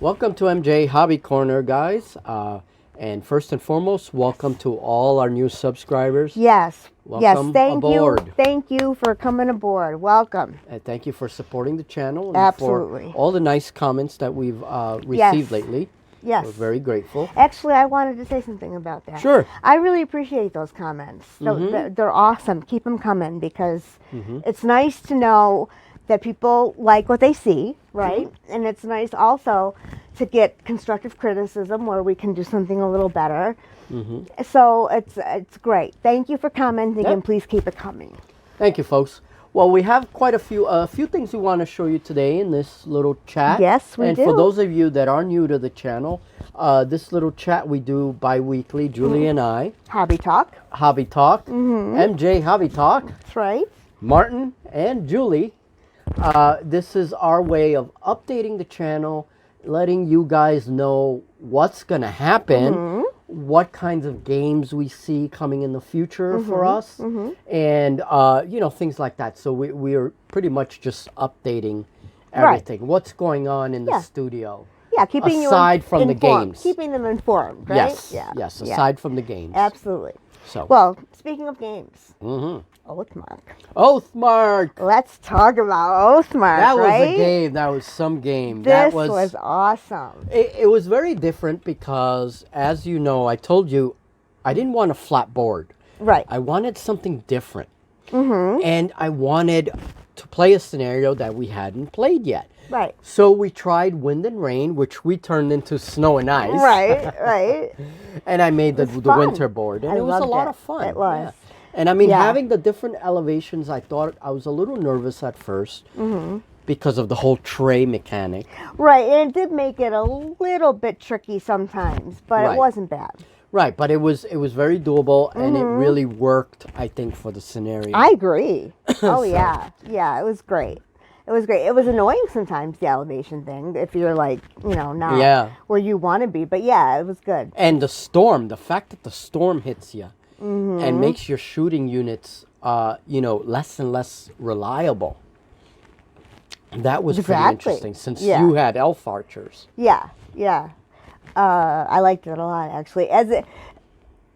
Welcome to MJ Hobby Corner, guys. And first and foremost, welcome to all our new subscribers. Yes. Welcome Thank aboard. you. Thank you for coming aboard. Welcome. And thank you for supporting the channel and Absolutely. for all the nice comments that we've received lately. Yes. We're very grateful. Actually, I wanted to say something about that. Sure. I really appreciate those comments. They're awesome. Keep them coming because it's nice to know that people like what they see, right? And it's nice also to get constructive criticism where we can do something a little better. So it's great. Thank you for commenting, and please keep it coming. Thank you, folks. Well, we have quite a few things we want to show you today in this little chat. Yes, we do. And for those of you that are new to the channel, this little chat we do bi-weekly, Julie and I. Hobby Talk. Hobby Talk. MJ Hobby Talk. That's right. Martin and Julie. This is our way of updating the channel, letting you guys know what's going to happen, what kinds of games we see coming in the future for us, and, you know, things like that. So we are pretty much just updating everything. Right. What's going on in the studio. Yeah, keeping aside from informed. the games. Keeping them informed, right? Yes, yes, aside from the games. Absolutely. So. Well, speaking of games, oathmark. Oathmark. Let's talk about oathmark. That was right? a game. That was some game. This was awesome. It was very different because, as you know, I told you, I didn't want a flat board. Right. I wanted something different. And I wanted to play a scenario that we hadn't played yet. Right. So we tried Wind and Rain, which we turned into Snow and Ice. Right. And I made the winter board. And it was a lot of fun. It was. Yeah. And I mean, having the different elevations, I thought I was a little nervous at first because of the whole tray mechanic. Right, and it did make it a little bit tricky sometimes, but it wasn't bad. Right, but it was very doable, and it really worked, I think, for the scenario. I agree. Oh, yeah. Yeah, it was great. It was great. It was annoying sometimes, the elevation thing, if you're like, you know, not where you want to be. But yeah, it was good. And the storm, the fact that the storm hits you and makes your shooting units, you know, less and less reliable. That was pretty interesting since you had elf archers. Yeah. I liked it a lot, actually.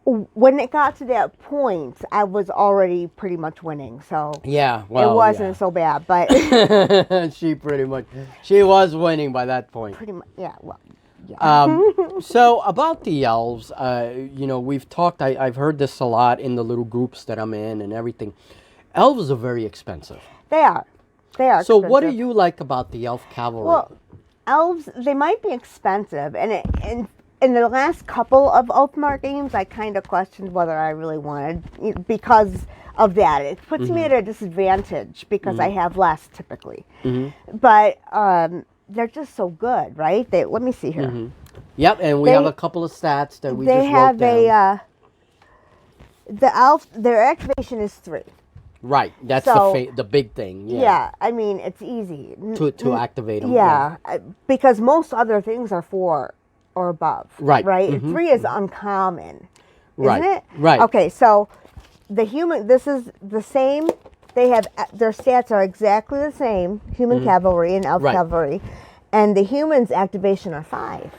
When it got to that point, I was already pretty much winning, so yeah, well, it wasn't so bad. But she was winning by that point. Pretty much, yeah. Well, yeah. So about the elves, you know, we've talked. I've heard this a lot in the little groups that I'm in and everything. Elves are very expensive. They are. So expensive. what do you like about the elf cavalry? Well, elves, they might be expensive, and in the last couple of oathmark games, I kind of questioned whether I really wanted, because of that. It puts me at a disadvantage because I have less typically. But they're just so good, right? Let me see here. Yep, and we have a couple of stats that we just wrote down. They have the elf, their activation is 3. Right, that's the big thing. Yeah, I mean, it's easy. To activate them. Yeah, because most other things are 4 or above. Right. Right? 3 is uncommon. Isn't it? Right. Okay, so the human, this is the same. They have, their stats are exactly the same, human cavalry and elf cavalry. And the humans' activation are 5.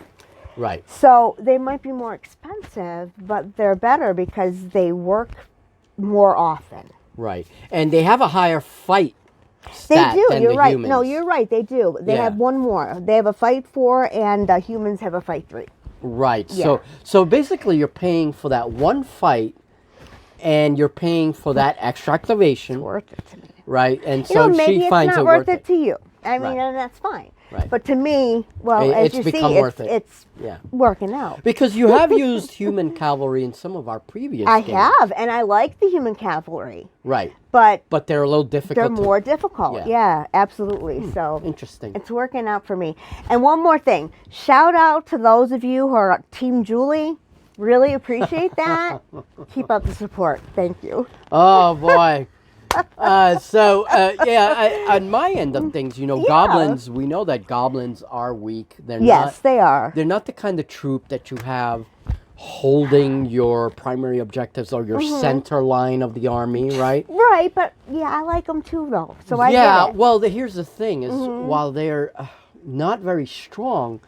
Right. So they might be more expensive, but they're better because they work more often. Right. And they have a higher fight stat they do. than You're the right. humans. No, you're right. They do. They have one more. They have a fight 4, and humans have a fight 3. Right. Yeah. So basically, you're paying for that one fight, and you're paying for that extra activation. It's worth it to me. Right. And so maybe she finds it's not worth it to you. I mean, and that's fine. Right. But to me, well, as you see, it's working out. Because you have used human cavalry in some of our previous games. I have, and I like the human cavalry. Right. But they're a little difficult. They're more difficult. Yeah, absolutely. So interesting. It's working out for me. And one more thing. Shout out to those of you who are Team Julie. Really appreciate that. Keep up the support. Thank you. Oh, boy. On my end of things, you know, goblins, we know that goblins are weak. They are. They're not the kind of troop that you have holding your primary objectives or your center line of the army, right? Right, but I like them too, though. So I get it. Well, here's the thing is while they're not very strong,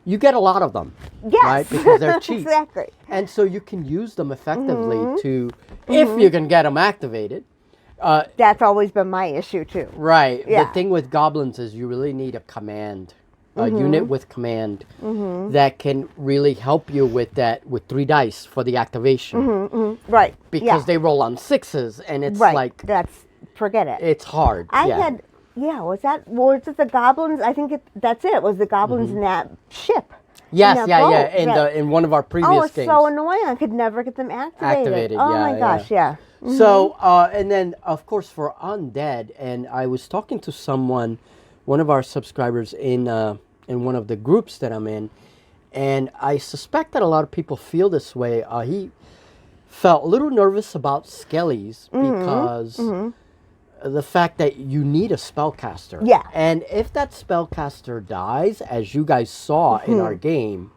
you get a lot of them. Yes. Right? Because they're cheap. Exactly. And so you can use them effectively to, if you can get them activated. That's always been my issue too. Right. Yeah. The thing with goblins is you really need a command, a unit with command that can really help you with that, with 3 dice for the activation. Right. Because they roll on 6s, and it's right. like, Forget it. it's hard. Was it the goblins? I think that's it. Was the goblins in that ship? Yes, in that boat? in one of our previous Oh, it's games. so annoying. I could never get them activated. Oh my gosh, yeah. So, and then, of course, for undead, and I was talking to someone, one of our subscribers in one of the groups that I'm in, and I suspect that a lot of people feel this way. He felt a little nervous about skellies because the fact that you need a spellcaster. Yeah. And if that spellcaster dies, as you guys saw in our game,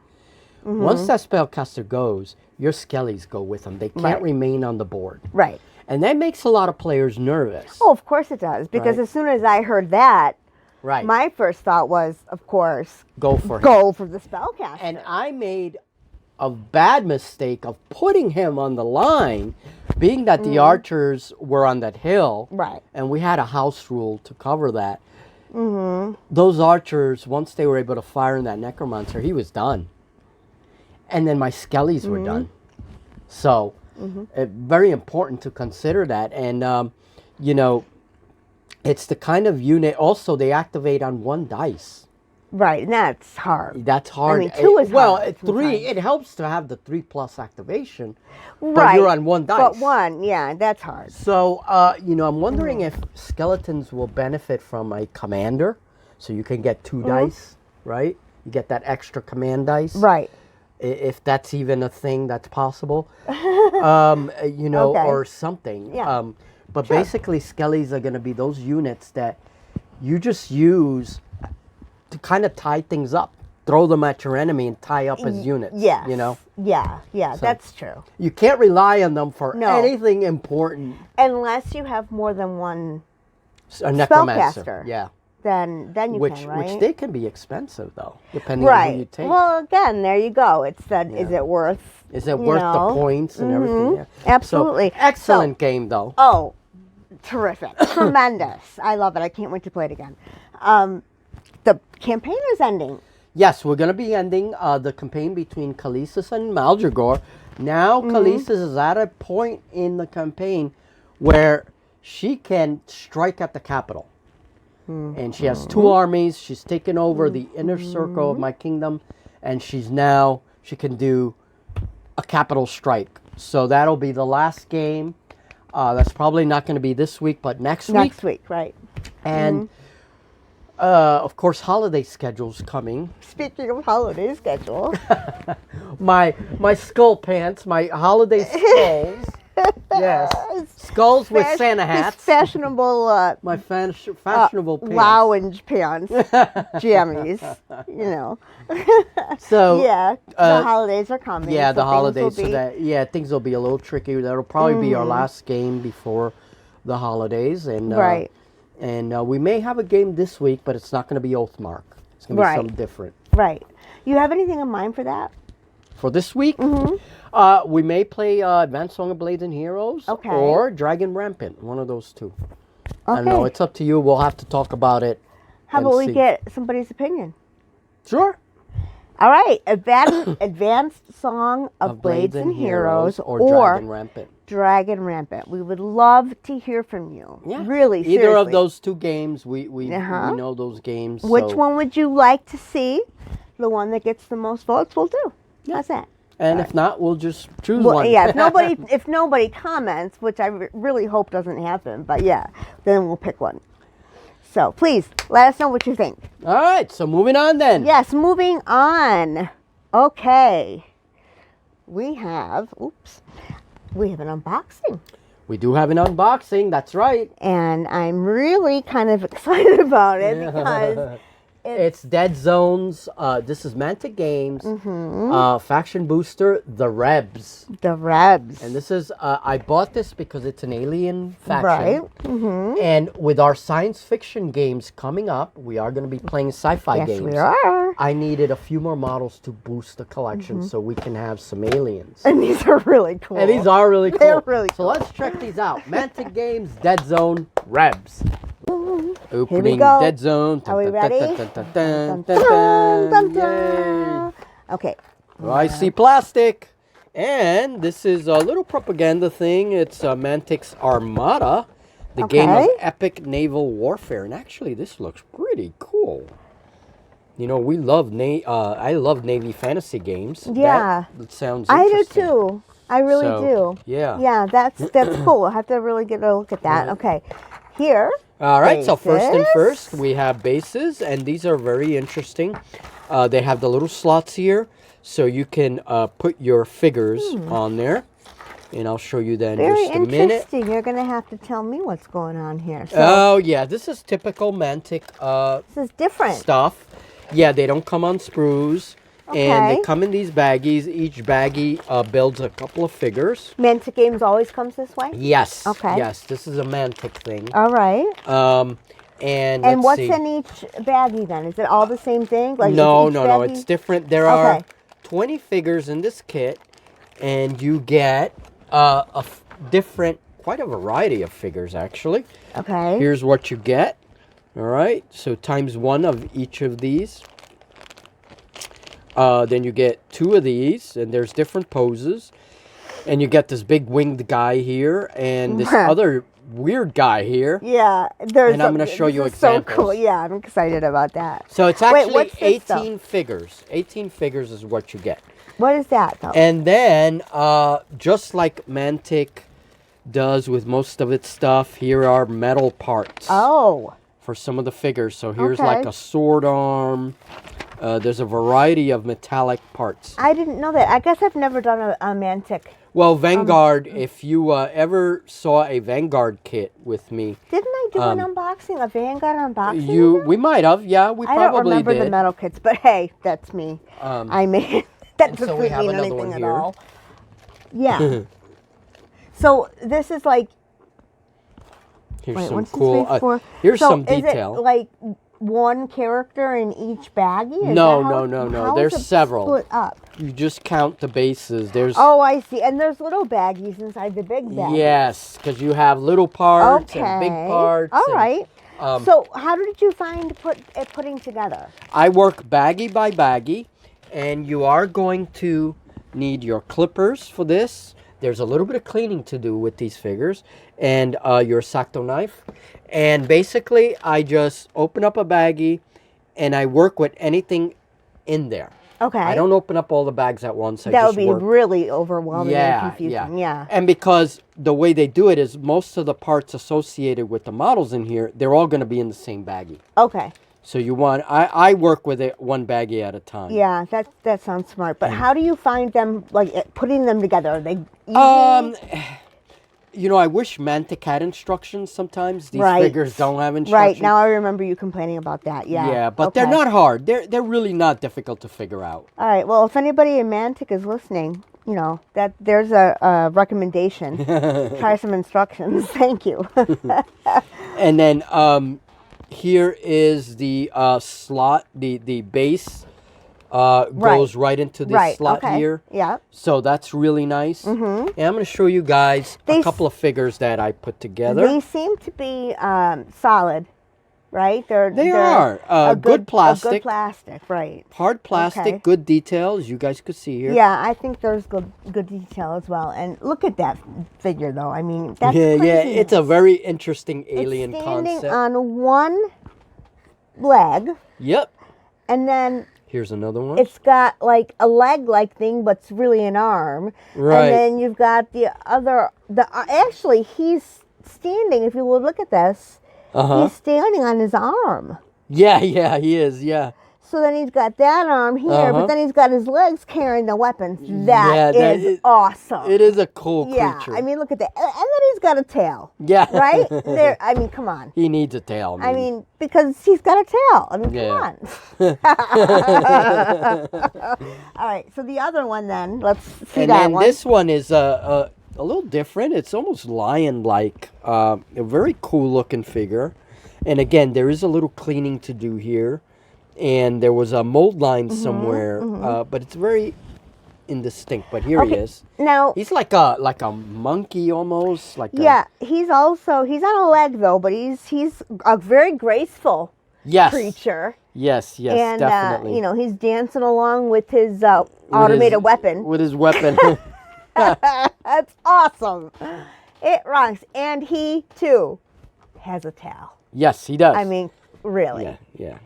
once that spellcaster goes, your skellies go with them. They can't remain on the board. Right. And that makes a lot of players nervous. Oh, of course it does. Because as soon as I heard that, my first thought was, of course, go for the spellcaster. And I made a bad mistake of putting him on the line, being that the archers were on that hill. Right. And we had a house rule to cover that. Those archers, once they were able to fire in that necromancer, he was done. And then my skellies were done. So, very important to consider that. And, you know, it's the kind of unit, also they activate on 1 dice. Right, and that's hard. That's hard. I mean, 2 is hard. Well, 3, it helps to have the 3+ activation. Right. But you're on 1 dice. But 1, yeah, that's hard. So, you know, I'm wondering if skeletons will benefit from a commander. So you can get 2 dice, right? You get that extra command dice. Right. If that's even a thing that's possible. You know, or something. Yeah. But basically, skellies are going to be those units that you just use to kind of tie things up. Throw them at your enemy and tie up as units. Yes. You know? Yeah, that's true. You can't rely on them for anything important. Unless you have more than one A necromancer. spellcaster. Yeah. Then you can, right? Which they can be expensive, though, depending on who you take. Well, again, there you go. It's that, is it worth... Is it worth the points and everything? Yeah. Absolutely. So, excellent game, though. Oh, terrific. Tremendous. I love it. I can't wait to play it again. The campaign is ending. Yes, we're going to be ending the campaign between Khaleesi and Maldragor. Now, Khaleesi is at a point in the campaign where she can strike at the capital. And she has 2 armies. She's taken over the inner circle of my kingdom. And she can do a capital strike. So that'll be the last game. That's probably not going to be this week, but next week. Next week, right. And, of course, holiday schedule's coming. Speaking of holiday schedule. my skull pants, my holiday skulls. Yes. Skulls with Santa hats. His fashionable... my fashionable pants. Lounge pants. Jammies. You know. So... Yeah. The holidays are coming. Yeah, so the holidays. Be... Things will be a little tricky. That'll probably be our last game before the holidays. And, right. And we may have a game this week, but it's not going to be Oathmark. It's going to be something different. Right. You have anything in mind for that? For this week, we may play Advanced Song of Blades and Heroes or Dragon Rampant, one of those 2. I don't know, it's up to you. We'll have to talk about it. How about we get somebody's opinion? Sure. All right, Advanced Song of Blades and Heroes or Dragon Rampant. Dragon Rampant. We would love to hear from you. Yeah. Really, seriously. Either of those 2 games, we know those games. Which one would you like to see? The one that gets the most votes, we'll do. How's that? And if not, we'll just choose one. Yeah, if nobody comments, which I really hope doesn't happen, but yeah, then we'll pick one. So please, let us know what you think. All right, so moving on then. Yes, moving on. Okay. We have an unboxing. We do have an unboxing, that's right. And I'm really kind of excited about it because It's Dead Zones. This is Mantic Games. Faction booster, the Rebs. The Rebs. And this is, I bought this because it's an alien faction. Right. And with our science fiction games coming up, we are going to be playing sci-fi games. Yes, we are. I needed a few more models to boost the collection so we can have some aliens. And these are really cool. And these are really cool. They're really cool. So let's check these out. Mantic Games, Dead Zone, Rebs. Opening go. Dead Zone. Are we ready? Dun, dun, dun. Yay. Okay. Oh, I see plastic. And this is a little propaganda thing. It's Mantic's Armada, the game of epic naval warfare. And actually, this looks pretty cool. You know, we love I love Navy fantasy games. Yeah. That sounds I do interesting. too. I really do. Yeah. Yeah, that's cool. I'll have to really get a look at that. Okay. Here. All right, so bases. first, we have bases, and these are very interesting. They have the little slots here, so you can put your figures on there. And I'll show you that in just a minute. Very interesting. You're going to have to tell me what's going on here. So, Oh, yeah, this is typical Mantic this is different. stuff. Yeah, they don't come on sprues. And they Okay. come in these baggies. Each baggie builds a couple of figures. Mantic Games always comes this way? Yes. Okay. Yes, this is a Mantic thing. All right. And And let's what's see. in each baggie then? Is it all the same thing? Like No, is each no, no. baggie- It's different. There are Okay. 20 figures in this kit, and you get different, quite a variety of figures, actually. Okay. Here's what you get. All right. So times 1 of each of these. Then you get 2 of these, and there's different poses. And you get this big winged guy here, and this other weird guy here. Yeah, there's. And I'm gonna show you this is so examples. cool. Yeah, I'm excited about that. So it's Wait, actually what's this stuff? 18 figures. 18 figures is what you get. What is that though? And then, just like Mantic does with most of its stuff, here are metal parts Oh. for some of the figures. So here's Okay. like a sword arm. There's a variety of metallic parts. I didn't know that. I guess I've never done a Mantic. Well, Vanguard, if you ever saw a Vanguard kit with me, Didn't I do an unboxing, a Vanguard unboxing? we might have, yeah, we I probably don't remember did. the metal kits, but hey, that's me. I mean, that and so doesn't we have mean another anything one at here. all. Yeah. So this is like. Here's Wait, some 1, 2, cool. 3, 4. Here's so some detail. Is it like one character in each baggie? Is No, that how- no. how There's is it several. Split up. You just count the bases. There's Oh, I see. And there's little baggies inside the big baggie. yes, because you have little parts Okay. and big parts. All and, right. So how did you find putting together? I work baggie by baggie, and you are going to need your clippers for this. There's a little bit of cleaning to do with these figures, and your X-Acto knife. And basically, I just open up a baggie, and I work with anything in there. Okay. I don't open up all the bags at once. That I would just be work. really overwhelming and Yeah, confusing. yeah. Yeah. And because the way they do it is most of the parts associated with the models in here, they're all going to be in the same baggie. Okay. So you want, I work with it one baggie at a time. Yeah, that sounds smart. But how do you find them, like putting them together? Are they easy? You know, I wish Mantic had instructions sometimes. These Right. figures don't have Right. instructions. Now I remember you complaining about that. Yeah. Yeah, but they're Okay. not hard. They're really not difficult to figure out. All right. Well, if anybody in Mantic is listening, you know, that there's a recommendation. Try some instructions. Thank you. And then here is the slot, the base goes right into this slot okay. here. Yeah. So that's really nice. And I'm going to show you guys a couple of figures that I put together. They seem to be solid, right? They are. Good plastic. A good plastic, right. Hard plastic, Okay. good details. You guys could see here. Yeah, I think there's good detail as well. And look at that figure, though. I mean, that's yeah, crazy. it's a very interesting alien it's standing concept. on one leg, Yep. and then Here's another one. it's got like a leg-like thing, but it's really an arm. Right. And then you've got the other. Actually, he's standing. If you will look at this, he's standing on his arm. Yeah, he is. Yeah. So then he's got that arm here, but then he's got his legs carrying the weapons. Yeah, That is awesome. It is a cool Yeah, creature. I mean, look at that. And then he's got a tail. Yeah. Right? There. I mean, come on. He needs a tail. I mean, because he's got a tail. I mean, come on. All right, so the other one then, let's see and that then one. this one is a little different. It's almost lion-like. A very cool looking figure. And again, there is a little cleaning to do here. And there was a mold line somewhere, but it's very indistinct. But here he is. Now He's like a monkey almost. he's on a leg though, but he's a very graceful creature. Yes, And definitely. he's dancing along with his automated weapon. With his weapon. That's awesome. It rocks, and he too has a tail. Yes, he does. I mean, really. Yeah.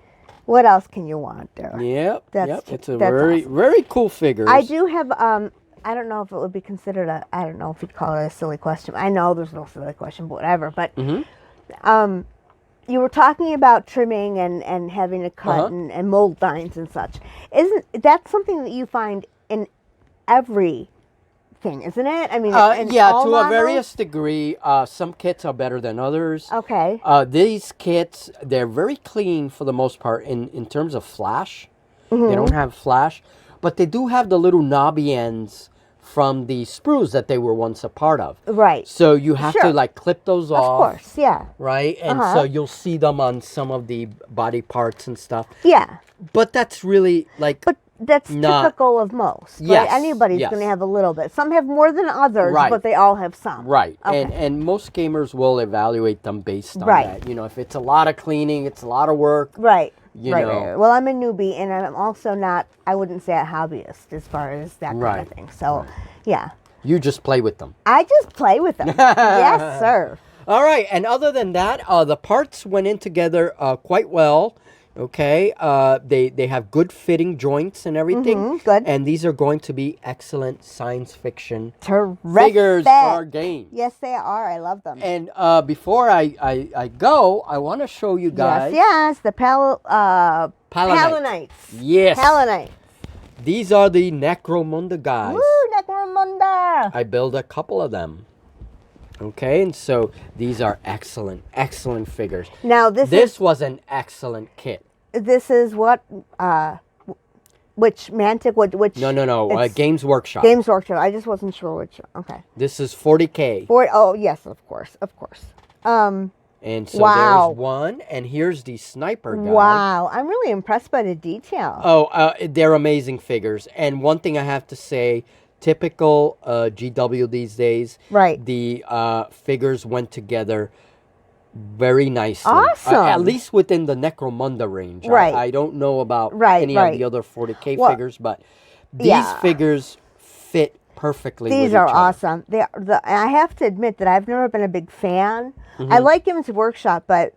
What else can you want there? Yep. It's a that's very, awesome. very cool figure. I do have, I don't know if it would be considered I don't know if you'd call it a silly question. I know there's no silly question, but whatever. But you were talking about trimming and having to cut and mold lines and such. Isn't that something that you find in every thing, isn't it? I mean, to a various degree. Some kits are better than others. Okay. These kits, they're very clean for the most part in terms of flash. They don't have flash, but they do have the little knobby ends from the sprues that they were once a part of. Right. So you have to like clip those off. Of course, yeah. Right? And so you'll see them on some of the body parts and stuff. Yeah. But that's really like... But that's typical of most. Yes. Right? Anybody's going to have a little bit. Some have more than others, but they all have some. Right. Okay. And most gamers will evaluate them based on that. If it's a lot of cleaning, it's a lot of work. Right. You know. Well, I'm a newbie, and I'm also not, I wouldn't say a hobbyist as far as that kind of thing. So, yeah. You just play with them. I just play with them. Yes, sir. All right. And other than that, the parts went in together quite well. Okay. They have good fitting joints and everything. Good. And these are going to be excellent science fiction Terrific. figures for our game. Yes, they are. I love them. And before I go, I want to show you guys. Yes, the Palanites. Yes. Palanites. These are the Necromunda guys. Woo, Necromunda. I built a couple of them. Okay, and so these are excellent, excellent figures. Now this was an excellent kit. This is what, which Mantic, which? No. Games Workshop. Games Workshop. I just wasn't sure which. Okay. This is 40K. Oh yes, of course. And so there's one, and here's the sniper guy. Wow, I'm really impressed by the detail. Oh, they're amazing figures. And one thing I have to say, typical GW these days. Right. The figures went together very nicely. Awesome. At least within the Necromunda range. Right. I don't know about any of the other 40K figures, but these figures fit perfectly with These each are other. awesome. I have to admit that I've never been a big fan. I like Games Workshop, but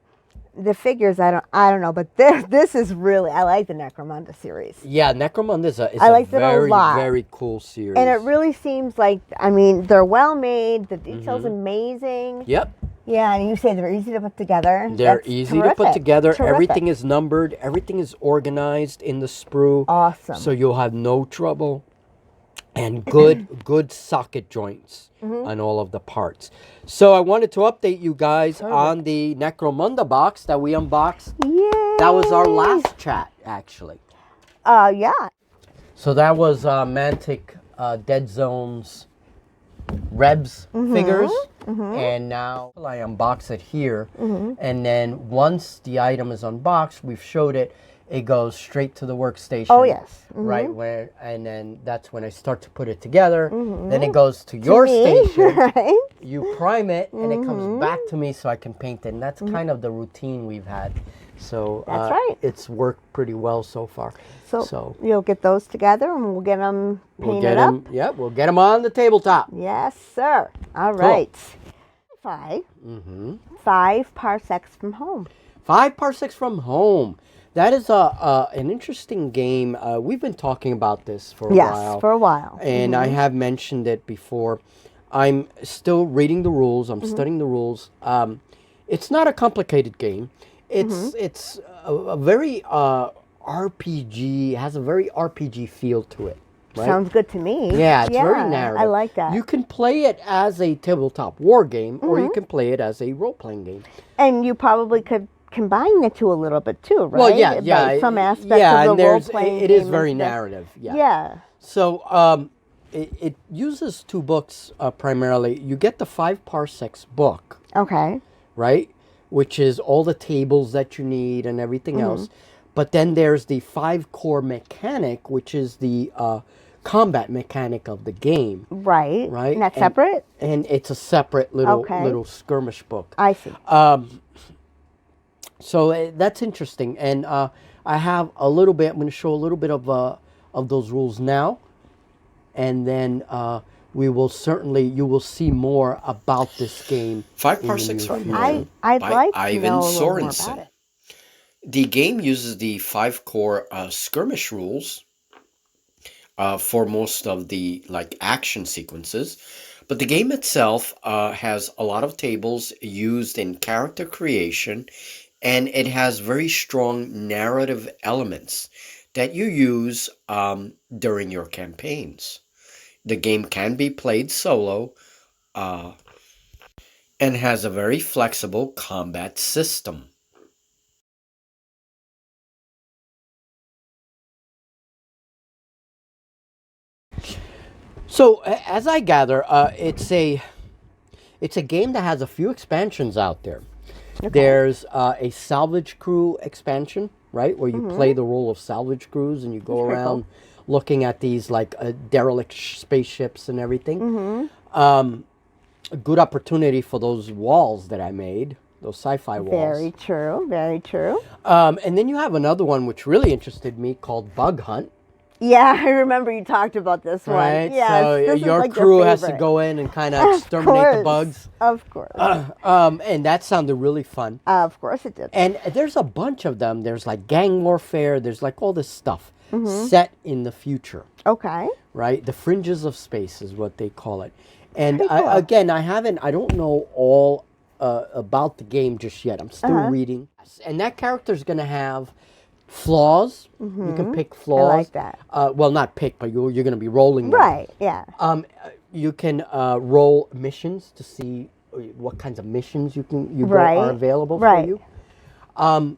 the figures, I don't know. But this is really, I like the Necromunda series. Yeah, Necromunda is a very, very cool series. And it really seems like, I mean, they're well made. The detail's amazing. Yep. Yeah, and you say they're easy to put together. They're easy to put together. Everything is numbered. Everything is organized in the sprue. Awesome. So you'll have no trouble. And good socket joints on all of the parts. So I wanted to update you guys on the Necromunda box that we unboxed. Yay! That was our last chat, actually. Yeah. So that was Mantic Dead Zone's Rebs figures. And now I unbox it here. And then once the item is unboxed, we've showed it. It goes straight to the workstation. Oh, yes. Right where, and then that's when I start to put it together. Then it goes to your station. Right? You prime it, and it comes back to me so I can paint it. And that's kind of the routine we've had. So that's right. It's worked pretty well so far. So you'll get those together, and we'll get them painted up. Yep, we'll get them on the tabletop. Yes, sir. All right. 5 parsecs from home. 5 parsecs from home. That is an interesting game. We've been talking about this for a while. Yes, for a while. And I have mentioned it before. I'm still reading the rules. I'm studying the rules. It's not a complicated game. It's a very RPG, has a very RPG feel to it. Right? Sounds good to me. Yeah, it's very narrative. I like that. You can play it as a tabletop war game, or you can play it as a role-playing game. And you probably could combine the two a little bit too, right? Well, yeah. By some aspects of the role-playing it is very narrative. Yeah. Yeah. So it uses two books primarily. You get the 5 parsecs book, Okay. right? Which is all the tables that you need and everything else. But then there's the 5 core mechanic, which is the combat mechanic of the game. Right. Right. And that's separate? And it's a separate little skirmish book. I see. So that's interesting. And I have a little bit, I'm going to show a little bit of those rules now. And then you will see more about this game. 5 parsecs are known I'd by like to Ivan know a little more about Sorensen. it. The game uses the 5 core skirmish rules for most of the action sequences, but the game itself has a lot of tables used in character creation, and it has very strong narrative elements that you use during your campaigns. The game can be played solo and has a very flexible combat system. So as I gather, it's a game that has a few expansions out there. Okay. There's a salvage crew expansion, right, where you play the role of salvage crews and you go around looking at these derelict spaceships and everything. A good opportunity for those walls that I made, those sci-fi walls. Very true. Very true. And then you have another one which really interested me called Bug Hunt. Yeah, I remember you talked about this one. Right, Yes, so this is your crew has to go in and kind of exterminate the bugs. Of course. And that sounded really fun. Of course it did. And there's a bunch of them. There's gang warfare. There's all this stuff set in the future. Okay. Right? The fringes of space is what they call it. And Cool. I don't know all about the game just yet. I'm still reading. And that character's going to have flaws. You can pick flaws. I like that. Well, not pick, but you're going to be rolling them. Right, yeah. You can roll missions to see what kinds of missions are available for you.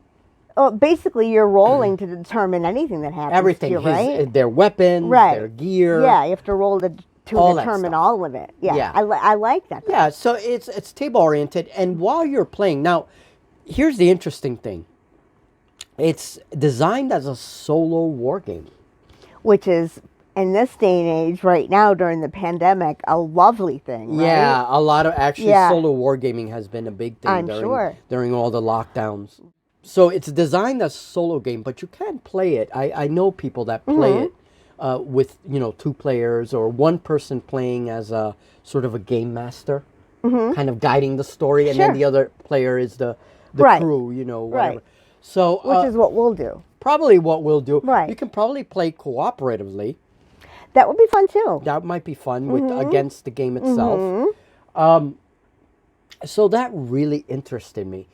Basically, you're rolling to determine anything that happens Everything, to you, right? their weapons, their gear. Yeah, you have to roll to all determine all of it. Yeah, I like that. Yeah, so it's table oriented, and while you're playing, now, here's the interesting thing. It's designed as a solo war game. Which is, in this day and age, right now during the pandemic, a lovely thing, right? Yeah, a lot of solo wargaming has been a big thing during all the lockdowns. So it's designed as a solo game, but you can play it. I know people that play it with 2 players or one person playing as a sort of a game master, kind of guiding the story, and then the other player is the crew, whatever. Right. So which is what we'll do. Probably what we'll do. Right. You can probably play cooperatively. That would be fun too. That might be fun against the game itself. So that really interested me.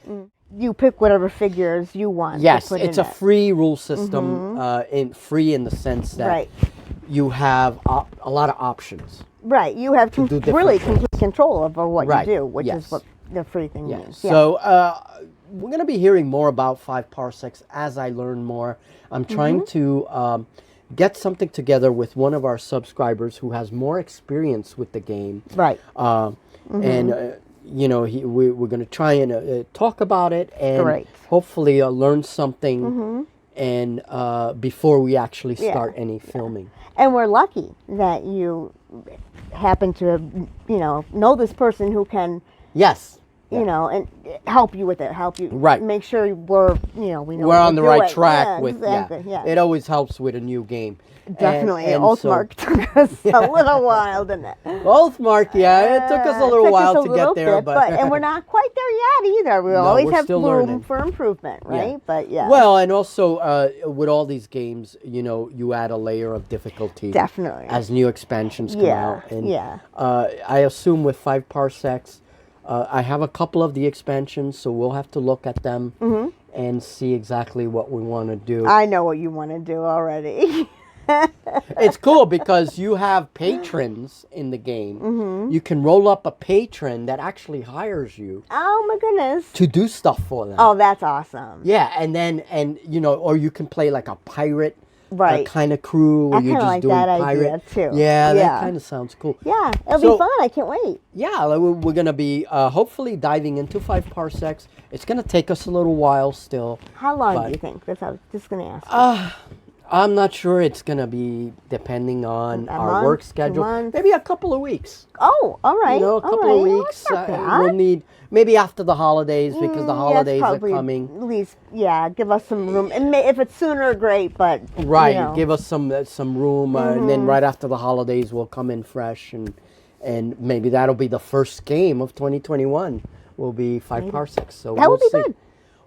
You pick whatever figures you want. Yes, it's a free rule system, free in the sense that you have a lot of options. Right, you have really complete control over what you do, which is what the free thing means. Yeah. So we're going to be hearing more about 5 parsecs as I learn more. I'm trying to get something together with one of our subscribers who has more experience with the game. Right. And we're going to try and talk about it and hopefully learn something and before we actually start any filming. And we're lucky that you happen to know this person who can and help you with it, make sure we know we're on the right track with exactly. It always helps with a new game. Definitely. Oathmark took us a little while, didn't it? Oathmark, it took us a little while to get there, and we're not quite there yet either. We always have room for improvement, right? But well, and also with all these games, you add a layer of difficulty. Definitely. As new expansions come out. And, I assume with 5 parsecs, I have a couple of the expansions, so we'll have to look at them and see exactly what we want to do. I know what you want to do already. It's cool because you have patrons in the game. Mm-hmm. You can roll up a patron that actually hires you Oh my goodness. to do stuff for them. Oh, that's awesome. Yeah, and you know, or you can play like a pirate Right. kind of crew where I you're kinda just like doing that pirate. idea, too. Yeah, Yeah. that kind of sounds cool. Yeah, it'll So- be fun. I can't wait. Yeah, we're going to be hopefully diving into 5 parsecs. It's going to take us a little while still. How long But- do you think? That's what I was just going to ask. I'm not sure. It's going to be depending on A our month, work 2 schedule. months? Maybe a couple of weeks. Oh, all right. You know, a couple of weeks. Well, that's not We'll bad. need maybe after the holidays because the Yes, holidays are probably coming. At least, yeah, give us some room. And if it's sooner, great. But Right, you know. Mm-hmm. give us some room, and then right after the holidays, we'll come in fresh, and maybe that'll be the first game of 2021. Will be 5 parsecs. So That would we'll be see. good.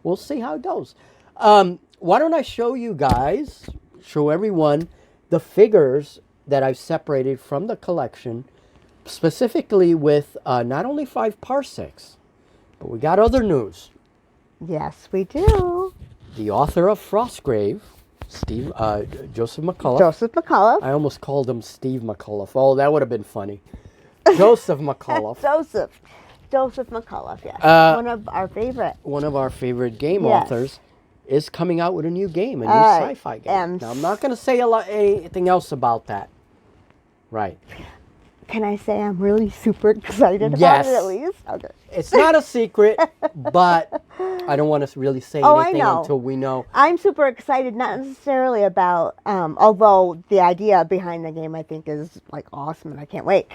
We'll see how it goes. Why don't I show you guys, show everyone the figures that I've separated from the collection, specifically with not only 5 parsecs, but we got other news. Yes, we do. The author of Frostgrave, Joseph McCullough. Joseph McCullough. I almost called him Steve McCullough. Oh, that would have been funny. Joseph McCullough, Joseph McCullough, yes. One of our favorite. one of our favorite game Yes. authors, is coming out with a new game, a new sci-fi game. am Now, I'm not going to say anything else about that. Right. Can I say I'm really super excited about Yes. it at least? Okay. It's not a secret, but I don't want to really say Oh, I anything know. until we know. I'm super excited, not necessarily about, although the idea behind the game I think is like awesome and I can't wait.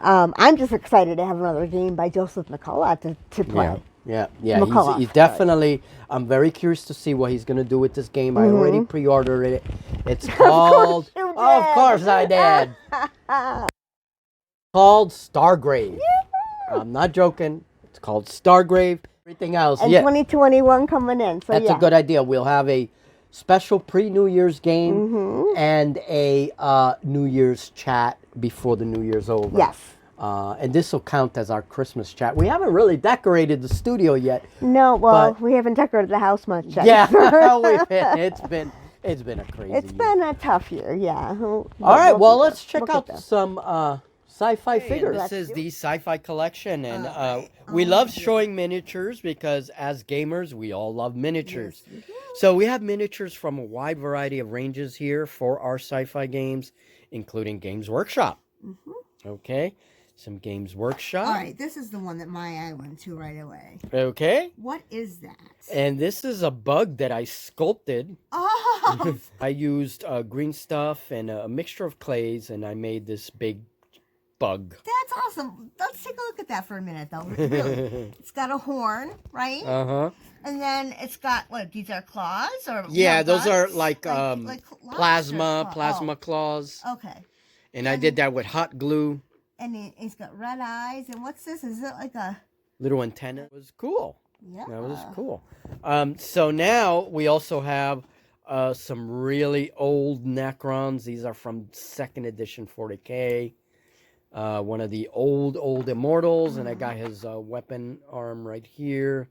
I'm just excited to have another game by Joseph McCullough to play. Yeah. McCullough, He's definitely. I'm very curious to see what he's going to do with this game. I already pre-ordered it. It's called. you Of did. course I did. Called Stargrave. I'm not joking. It's called Stargrave. Everything else, And yeah, 2021 coming in, so that's yeah. a good idea. We'll have a special pre-New Year's game and a New Year's chat before the New Year's over. Yes. And this will count as our Christmas chat. We haven't really decorated the studio yet. No, well, But- we haven't decorated the house much yet. Yeah, it's been a crazy It's year. been a tough year, yeah. All right, well, let's check We'll out get there. some sci-fi figures. Let's This is do the sci-fi collection, and we love showing miniatures because as gamers, we all love miniatures. So we have miniatures from a wide variety of ranges here for our sci-fi games, including Games Workshop. Okay, some Games Workshop. All right, this is the one that my eye went to right away. Okay, What is that? and this is a bug that I sculpted. Oh, I used green stuff and a mixture of clays, and I made this big bug. that's awesome. Let's take a look at that for a minute, though. Really, it's got a horn, right? Uh-huh. And then it's got what? These are claws, or Yeah, those are guts? like claws or plasma claws. Oh, okay. And I did that with hot glue. And it's got red eyes. And what's this? Is it like a? Little antenna. It was cool. Yeah. That was cool. So now we also have some really old Necrons. These are from 2nd edition 40K. One of the old Immortals. And I got his weapon arm right here.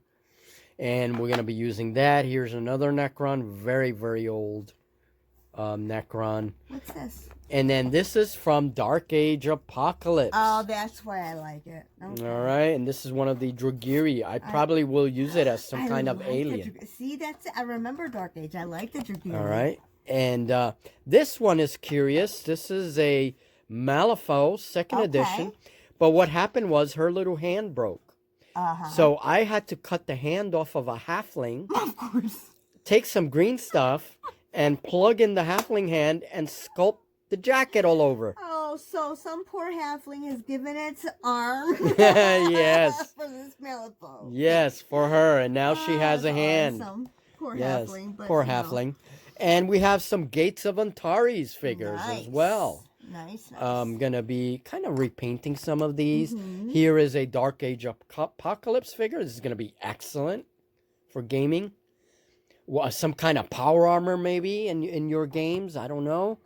And we're going to be using that. Here's another Necron. Very, very old Necron. What's this? And then this is from Dark Age Apocalypse. Oh, that's why I like it. Okay. All right, and this is one of the Dragiri. I probably will use it as some I kind of like the alien. See, that's it. I remember Dark Age. I like the Dragiri. All right, and this one is curious. This is a Malifaux 2nd edition. But what happened was her little hand broke. Uh-huh. So I had to cut the hand off of a halfling, Of course. take some green stuff, and plug in the halfling hand and sculpt the jacket all over. Oh, so some poor halfling has given its arm. Yes. For this Malifaux. Yes, for her, and now she has a That's hand. Awesome. Poor Yes, halfling. But, poor you know, halfling. And we have some Gates of Antares figures as nice. well. Nice. I'm going to be kind of repainting some of these. Here is a Dark Age Apocalypse figure. This is going to be excellent for gaming. Well, some kind of power armor maybe in your games. I don't know.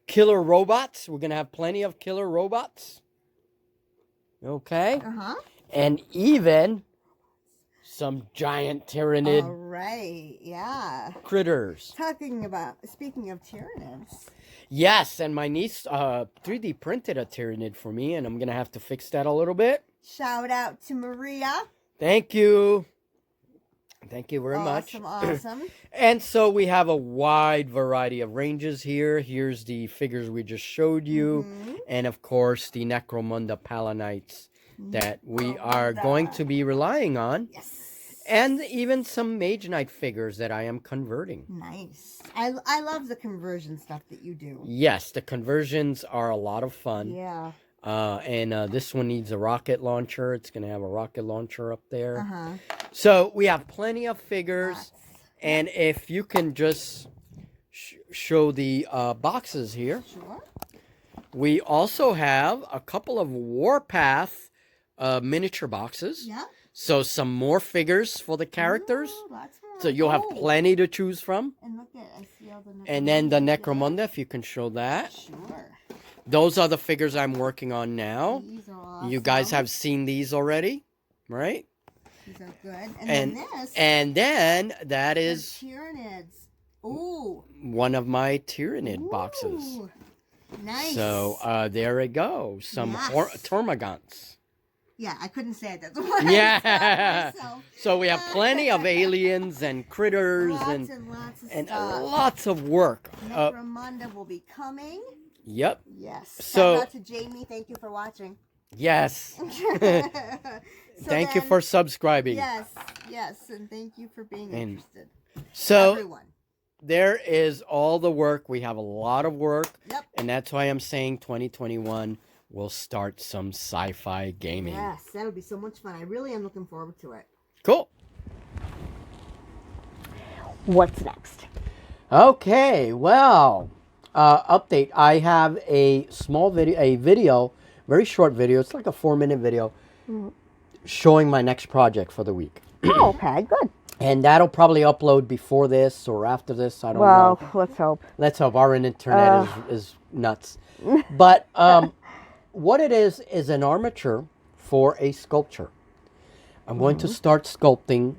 Killer robots. We're going to have plenty of killer robots. Okay. Uh-huh. And even some giant Tyranid right. Yeah. critters. Speaking of Tyranids. Yes, and my niece 3D printed a Tyranid for me, and I'm going to have to fix that a little bit. Shout out to Maria. Thank you. Thank you very much. Awesome. And so we have a wide variety of ranges here. Here's the figures we just showed you. And of course, the Necromunda Palanites that we are going to be relying on. Yes. And even some Mage Knight figures that I am converting. Nice. I love the conversion stuff that you do. Yes, the conversions are a lot of fun. Yeah. And this one needs a rocket launcher. It's going to have a rocket launcher up there. Uh-huh. So we have plenty of figures. And if you can just show the boxes here. Sure. We also have a couple of Warpath miniature boxes. Yeah. So some more figures for the characters. Ooh, lots more. So you'll have plenty to choose from. And look at I see all the And then the Necromunda, if you can show that. Sure. Those are the figures I'm working on now. These are awesome. You guys have seen these already, right? These are good. And then this. And then that the is Tyranids. Ooh. one of my Tyranid boxes. Ooh. Nice. So there we go. Some Termagants. Yeah, I couldn't say it. That's what Yeah. I said myself. So we have plenty of aliens and critters Lots and lots of and stuff. lots of work. Necromunda will be coming. Yep. Yes. So- Shout out to Jamie. Thank you for watching. Yes. Thank you then- for subscribing. Yes, and thank you for being And interested. So Everyone. there is all the work. We have a lot of work. Yep. And that's why I'm saying 2021 we'll start some sci-fi gaming. Yes, that'll be so much fun. I really am looking forward to it. Cool. What's next? Okay, well, update. I have a small video, very short video. It's like a 4-minute video showing my next project for the week. Oh, okay, good. And that'll probably upload before this or after this. I don't know. Well, let's hope. Let's hope. Our internet is nuts. But what it is an armature for a sculpture. I'm going to start sculpting,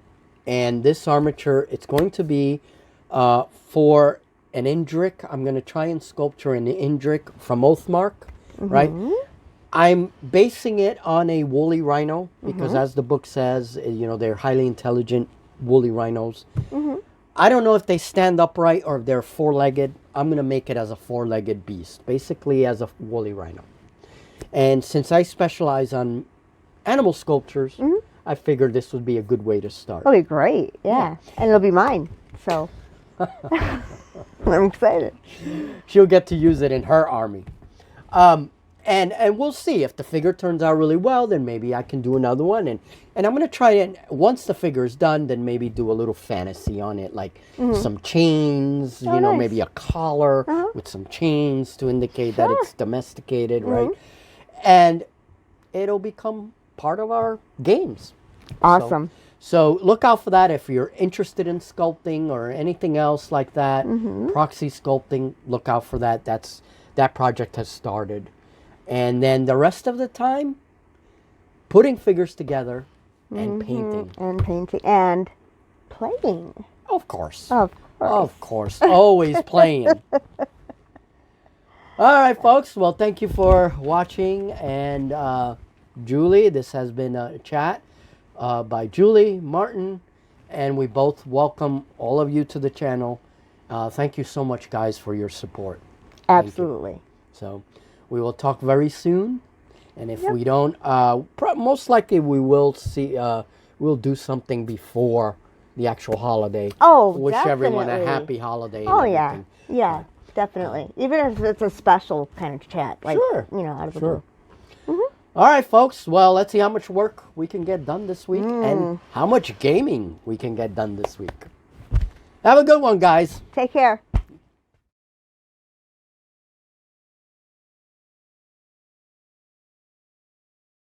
and this armature, it's going to be for an Indrik. I'm going to try and sculpture an Indrik from Oathmark, right? I'm basing it on a woolly rhino because, as the book says, you know, they're highly intelligent woolly rhinos. I don't know if they stand upright or if they're 4-legged. I'm going to make it as a 4-legged beast, basically as a woolly rhino. And since I specialize on animal sculptures, I figured this would be a good way to start. It'll be great, yeah. And it'll be mine, so I'm excited. She'll get to use it in her army. And we'll see. If the figure turns out really well, then maybe I can do another one. And I'm going to try and, once the figure is done, then maybe do a little fantasy on it, like some chains, you know, nice. maybe a collar with some chains to indicate that it's domesticated, right? And it'll become part of our games. Awesome. So look out for that if you're interested in sculpting or anything else like that. Proxy sculpting, look out for that. That project has started. And then the rest of the time, putting figures together and painting. And painting and playing. Of course. Of course. Of course. Always playing. All right, folks. Well, thank you for watching. And Julie, this has been a chat by Julie, Martin, and we both welcome all of you to the channel. Thank you so much, guys, for your support. Absolutely. So we will talk very soon. And if we don't, most likely we will see, we'll do something before the actual holiday. Oh, Wish everyone a definitely. happy holiday. Oh, and yeah. everything. Yeah, definitely. Even if it's a special kind of chat. Like, Sure. you know, out of the Sure. blue. All right, folks. Well, let's see how much work we can get done this week and how much gaming we can get done this week. Have a good one, guys. Take care.